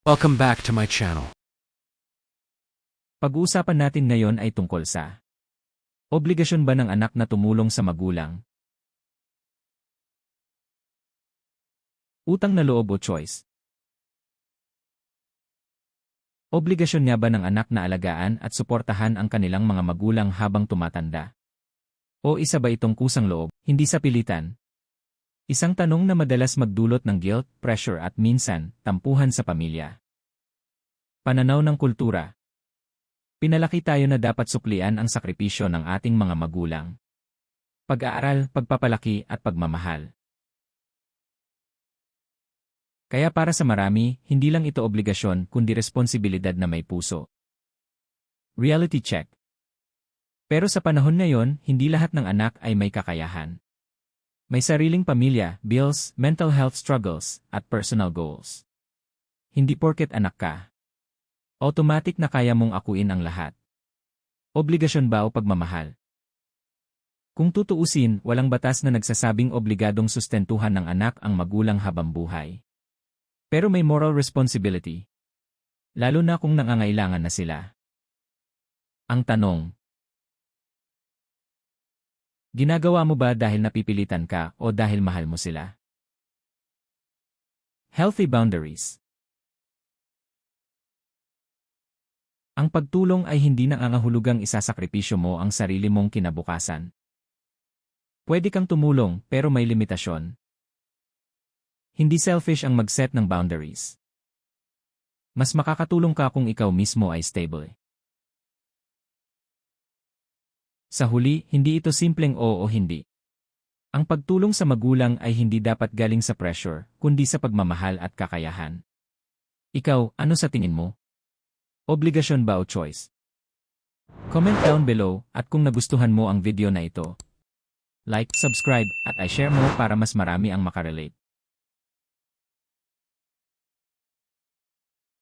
Welcome back to my channel. Pag-uusapan natin ngayon ay tungkol sa obligasyon ba ng anak na tumulong sa magulang? Utang na loob o choice? Obligasyon niya ba ng anak na alagaan at suportahan ang kanilang mga magulang habang tumatanda? O isa ba itong kusang loob, hindi sa pilitan? Isang tanong na madalas magdulot ng guilt, pressure at minsan, tampuhan sa pamilya. Pananaw ng kultura. Pinalaki tayo na dapat suklian ang sakripisyo ng ating mga magulang. Pag-aaral, pagpapalaki at pagmamahal. Kaya para sa marami, hindi lang ito obligasyon kundi responsibilidad na may puso. Reality check. Pero sa panahon ngayon, hindi lahat ng anak ay may kakayahan. May sariling pamilya, bills, mental health struggles, at personal goals. Hindi porket anak ka, automatic na kaya mong akuin ang lahat. Obligasyon ba o pagmamahal? Kung tutuusin, walang batas na nagsasabing obligadong sustentuhan ng anak ang magulang habang buhay. Pero may moral responsibility. Lalo na kung nangangailangan na sila. Ang tanong, ginagawa mo ba dahil napipilitan ka o dahil mahal mo sila? Healthy boundaries. Ang pagtulong ay hindi nangangahulugang isasakripisyo mo ang sarili mong kinabukasan. Pwede kang tumulong pero may limitasyon. Hindi selfish ang mag-set ng boundaries. Mas makakatulong ka kung ikaw mismo ay stable. Sa huli, hindi ito simpleng oo o hindi. Ang pagtulong sa magulang ay hindi dapat galing sa pressure, kundi sa pagmamahal at kakayahan. Ikaw, ano sa tingin mo? Obligasyon ba o choice? Comment down below at kung nagustuhan mo ang video na ito, like, subscribe at i-share mo para mas marami ang makarelate.